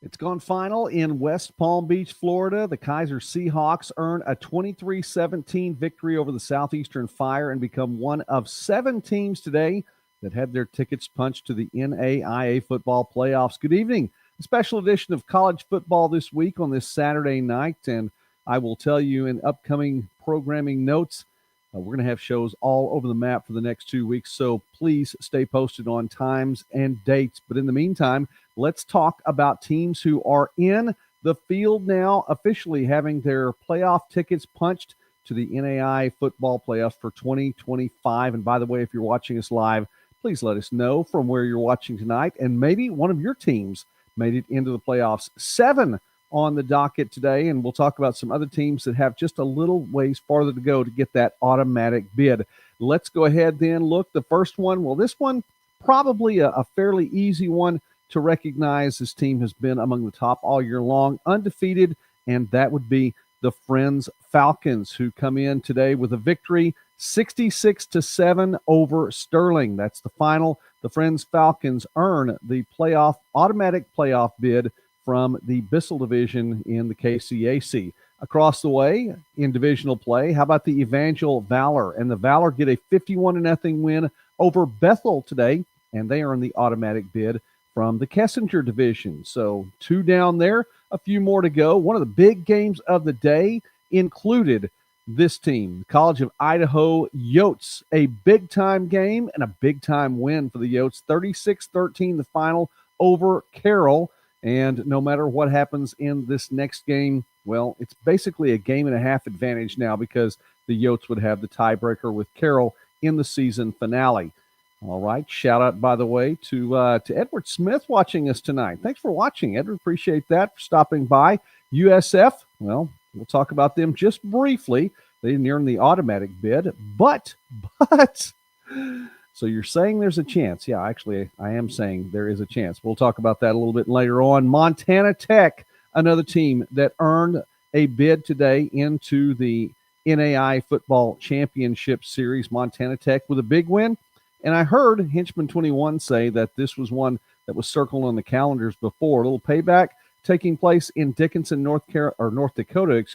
It's gone final in West Palm Beach, Florida. The Kaiser Seahawks earn a 23-17 victory over the Southeastern Fire and become one of 7 teams today that had their tickets punched to the NAIA football playoffs. Good evening. A special edition of college football this week on this Saturday night, and I will tell you in upcoming programming notes, we're going to have shows all over the map for the next 2 weeks, so please stay posted on times and dates. But in the meantime, let's talk about teams who are in the field now, officially having their playoff tickets punched to the NAIA football playoffs for 2025. And by the way, if you're watching us live, please let us know from where you're watching tonight, and maybe one of your teams made it into the playoffs. 7 on the docket today, and we'll talk about some other teams that have just a little ways farther to go to get that automatic bid. Let's go ahead then. Look, the first one, well, this one probably a fairly easy one to recognize. This team has been among the top all year long, undefeated, and that would be the Friends Falcons, who come in today with a victory 66-7 over Sterling. That's the final. The Friends Falcons earn the automatic playoff bid from the Bissell Division in the KCAC. Across the way in divisional play, how about the Evangel Valor? And the Valor get a 51-0 win over Bethel today, and they earn the automatic bid from the Kessinger Division. So 2 down there, a few more to go. One of the big games of the day included this team, the College of Idaho Yotes, a big-time game and a big-time win for the Yotes, 36-13 the final over Carroll. And no matter what happens in this next game, well, it's basically a game-and-a-half advantage now because the Yotes would have the tiebreaker with Carroll in the season finale. All right, shout-out, by the way, to Edward Smith watching us tonight. Thanks for watching, Edward. Appreciate that, for stopping by. USF, well, we'll talk about them just briefly. They didn't earn the automatic bid, but so you're saying there's a chance. Yeah, actually, I am saying there is a chance. We'll talk about that a little bit later on. Montana Tech, another team that earned a bid today into the NAIA Football Championship Series. Montana Tech with a big win. And I heard Henchman 21 say that this was one that was circled on the calendars before. A little payback taking place in Dickinson, North Dakota,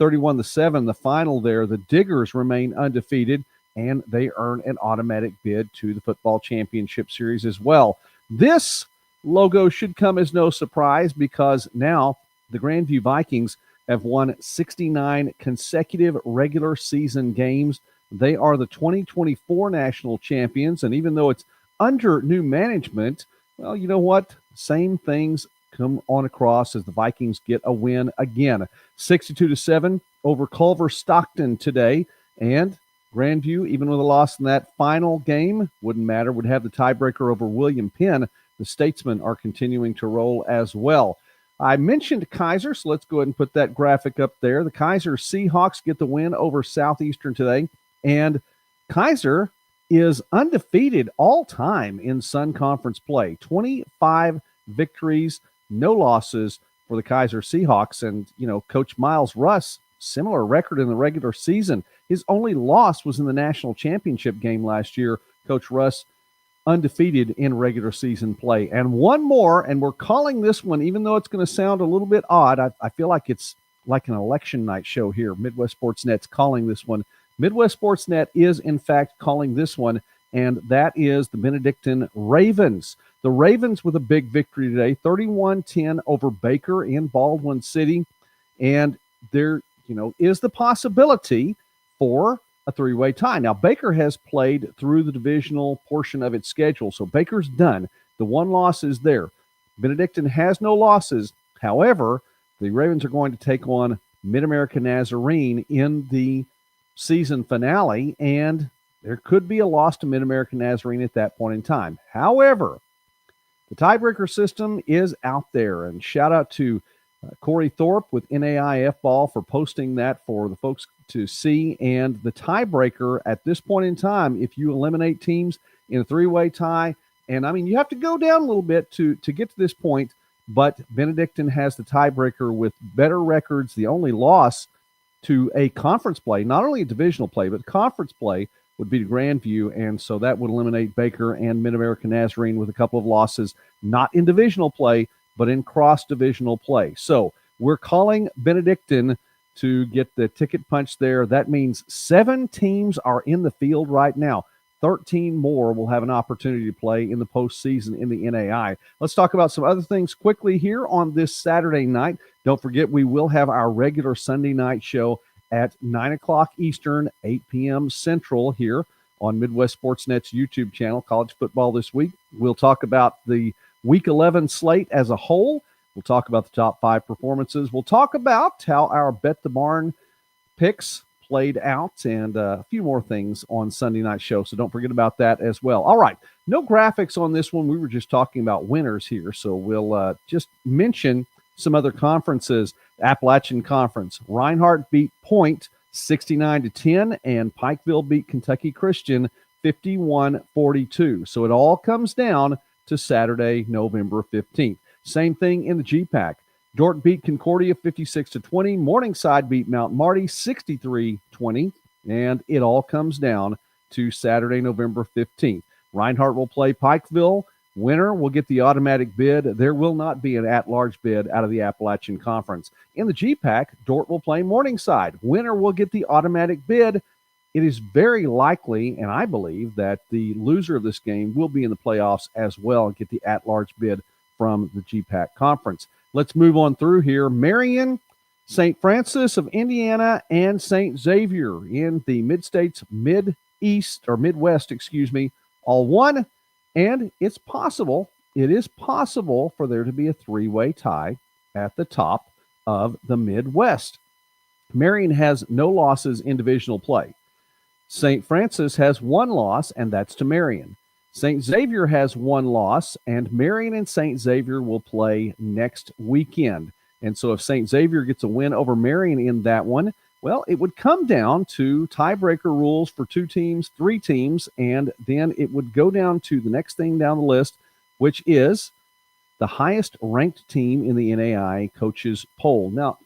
31-7. The final there, the Diggers remain undefeated, and they earn an automatic bid to the Football Championship Series as well. This logo should come as no surprise because now the Grandview Vikings have won 69 consecutive regular season games. They are the 2024 national champions, and even though it's under new management, well, you know what? Same things come on across as the Vikings get a win again. 62-7 over Culver Stockton today, and Grandview, even with a loss in that final game, wouldn't matter, would have the tiebreaker over William Penn. The Statesmen are continuing to roll as well. I mentioned Kaiser, so let's go ahead and put that graphic up there. The Kaiser Seahawks get the win over Southeastern today, and Kaiser is undefeated all time in Sun Conference play. 25 victories, no losses for the Kaiser Seahawks. And, Coach Miles Russ, similar record in the regular season. His only loss was in the national championship game last year. Coach Russ undefeated in regular season play. And one more, and we're calling this one, even though it's going to sound a little bit odd, I feel like it's like an election night show here. Midwest Sports Net's calling this one. Midwest Sports Net is, in fact, calling this one, and that is the Benedictine Ravens. The Ravens with a big victory today, 31-10 over Baker in Baldwin City. And there, is the possibility for a 3-way tie. Now, Baker has played through the divisional portion of its schedule, so Baker's done. The one loss is there. Benedictine has no losses. However, the Ravens are going to take on Mid-America Nazarene in the season finale, and there could be a loss to Mid-America Nazarene at that point in time. However, the tiebreaker system is out there, and shout out to Corey Thorpe with NAIF Ball for posting that for the folks to see. And the tiebreaker at this point in time, if you eliminate teams in a 3-way tie, and you have to go down a little bit to get to this point, but Benedictine has the tiebreaker with better records. The only loss to a conference play, not only a divisional play, but conference play, would be to Grandview, and so that would eliminate Baker and Mid-America Nazarene with a couple of losses, not in divisional play, but in cross-divisional play. So we're calling Benedictine to get the ticket punch there. That means 7 teams are in the field right now. 13 more will have an opportunity to play in the postseason in the NAIA. Let's talk about some other things quickly here on this Saturday night. Don't forget, we will have our regular Sunday night show at 9 o'clock Eastern, 8 p.m. Central here on Midwest Sportsnet's YouTube channel, College Football This Week. We'll talk about the Week 11 slate as a whole. We'll talk about the top 5 performances. We'll talk about how our Bet the Barn picks played out and a few more things on Sunday night show. So don't forget about that as well. All right. No graphics on this one. We were just talking about winners here. So we'll just mention some other conferences. Appalachian Conference. Reinhardt beat Point 69-10, and Pikeville beat Kentucky Christian 51-42. So it all comes down to Saturday, November 15th. Same thing in the GPAC. Dordt beat Concordia 56-20. Morningside beat Mount Marty 63-20. And it all comes down to Saturday, November 15th. Reinhardt will play Pikeville. Winner will get the automatic bid. There will not be an at-large bid out of the Appalachian Conference. In the GPAC, Dordt will play Morningside. Winner will get the automatic bid. It is very likely, and I believe, that the loser of this game will be in the playoffs as well and get the at-large bid from the GPAC Conference. Let's move on through here. Marion, St. Francis of Indiana, and St. Xavier in the Mid-States Midwest, all won. And it is possible for there to be a 3-way tie at the top of the Midwest. Marion has no losses in divisional play. St. Francis has 1 loss, and that's to Marion. St. Xavier has 1 loss, and Marion and St. Xavier will play next weekend. And so if St. Xavier gets a win over Marion in that one, well, it would come down to tiebreaker rules for 2 teams, 3 teams, and then it would go down to the next thing down the list, which is the highest ranked team in the NAIA coaches poll. Now,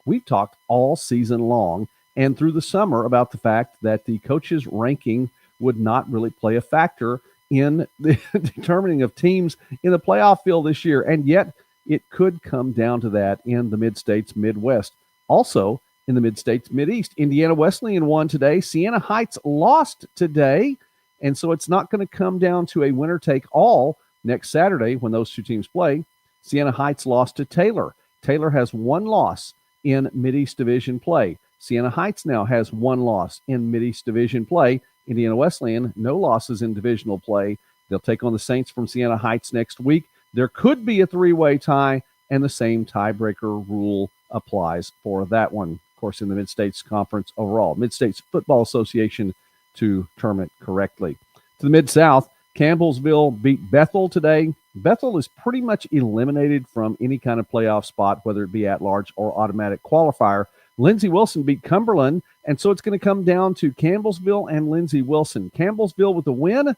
we've talked all season long and through the summer about the fact that the coaches ranking would not really play a factor in the determining of teams in the playoff field this year. And yet it could come down to that in the Mid-States Midwest. Also in the Mid-States Mideast, Indiana Wesleyan won today. Siena Heights lost today. And so it's not going to come down to a winner-take-all next Saturday when those 2 teams play. Siena Heights lost to Taylor. Taylor has 1 loss in Mideast Division play. Siena Heights now has 1 loss in Mideast Division play. Indiana Wesleyan, no losses in divisional play. They'll take on the Saints from Siena Heights next week. There could be a 3-way tie, and the same tiebreaker rule applies for that one. Of course, in the Mid-States Conference overall. Mid-States Football Association to term it correctly. To the Mid-South, Campbellsville beat Bethel today. Bethel is pretty much eliminated from any kind of playoff spot, whether it be at-large or automatic qualifier. Lindsey Wilson beat Cumberland, and so it's going to come down to Campbellsville and Lindsey Wilson. Campbellsville with the win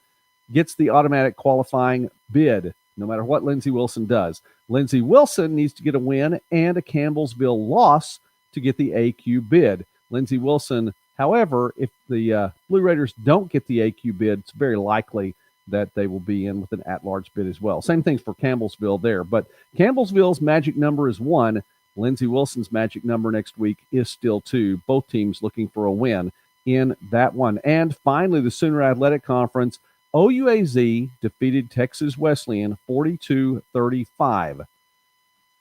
gets the automatic qualifying bid, no matter what Lindsey Wilson does. Lindsey Wilson needs to get a win and a Campbellsville loss to get the AQ bid. Lindsey Wilson, however, if the Blue Raiders don't get the AQ bid, it's very likely that they will be in with an at-large bid as well. Same things for Campbellsville there, but Campbellsville's magic number is 1. Lindsey Wilson's magic number next week is still 2. Both teams looking for a win in that one. And finally, the Sooner Athletic Conference, OUAZ defeated Texas Wesleyan 42-35.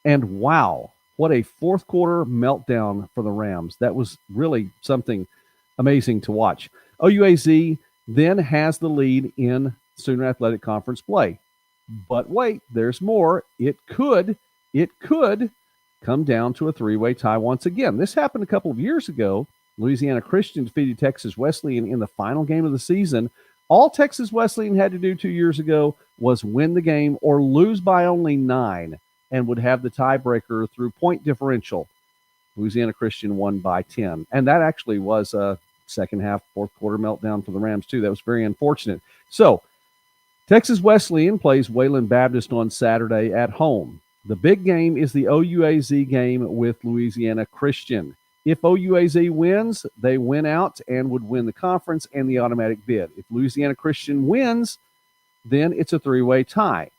And wow, what a fourth quarter meltdown for the Rams. That was really something amazing to watch. OUAZ then has the lead in Sooner Athletic Conference play. But wait, there's more. It could come down to a 3-way tie once again. This happened a couple of years ago. Louisiana Christian defeated Texas Wesleyan in the final game of the season. All Texas Wesleyan had to do 2 years ago was win the game or lose by only 9 and would have the tiebreaker through point differential. Louisiana Christian won by 10. And that actually was a second half, fourth quarter meltdown for the Rams too. That was very unfortunate. So Texas Wesleyan plays Wayland Baptist on Saturday at home. The big game is the OUAZ game with Louisiana Christian. If OUAZ wins, they win out and would win the conference and the automatic bid. If Louisiana Christian wins, then it's a 3-way tie.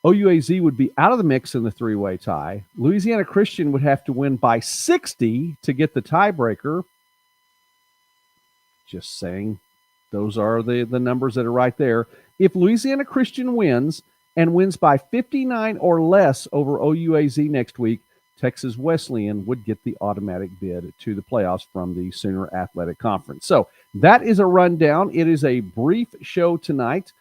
OUAZ would be out of the mix in the three-way tie. Louisiana Christian would have to win by 60 to get the tiebreaker. Just saying, those are the numbers that are right there. If Louisiana Christian wins and wins by 59 or less over OUAZ next week, Texas Wesleyan would get the automatic bid to the playoffs from the Sooner Athletic Conference. So that is a rundown. It is a brief show tonight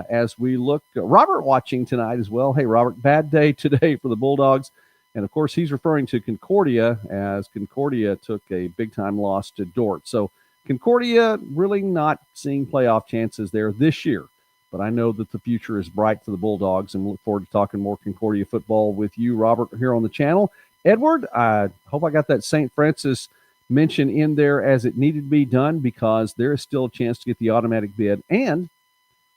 as we look. Robert watching tonight as well. Hey, Robert, bad day today for the Bulldogs. And, of course, he's referring to Concordia as Concordia took a big-time loss to Dordt. So Concordia really not seeing playoff chances there this year. But I know that the future is bright for the Bulldogs, and we look forward to talking more Concordia football with you, Robert, here on the channel. Edward, I hope I got that St. Francis mention in there as it needed to be done, because there is still a chance to get the automatic bid. And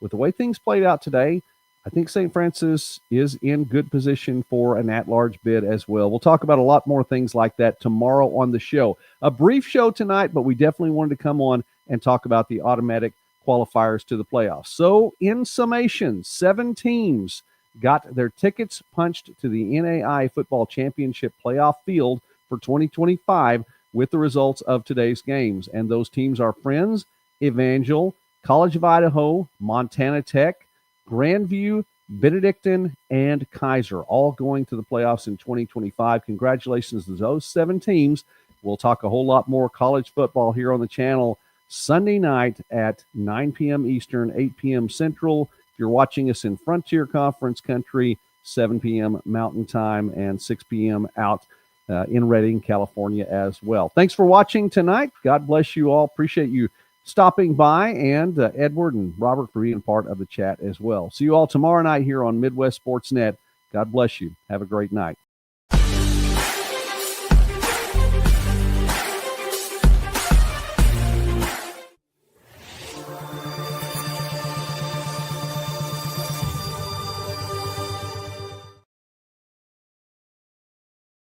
with the way things played out today, I think St. Francis is in good position for an at-large bid as well. We'll talk about a lot more things like that tomorrow on the show. A brief show tonight, but we definitely wanted to come on and talk about the automatic qualifiers to the playoffs. So in summation, 7 teams got their tickets punched to the NAIA Football Championship playoff field for 2025 with the results of today's games. And those teams are Friends, Evangel, College of Idaho, Montana Tech, Grandview, Benedictine, and Kaiser, all going to the playoffs in 2025. Congratulations to those 7 teams. We'll talk a whole lot more college football here on the channel Sunday night at 9 p.m. Eastern, 8 p.m. Central. If you're watching us in Frontier Conference country, 7 p.m. Mountain Time and 6 p.m. out in Redding, California as well. Thanks for watching tonight. God bless you all. Appreciate you stopping by, and Edward and Robert for being part of the chat as well. See you all tomorrow night here on Midwest Sports Net. God bless you. Have a great night.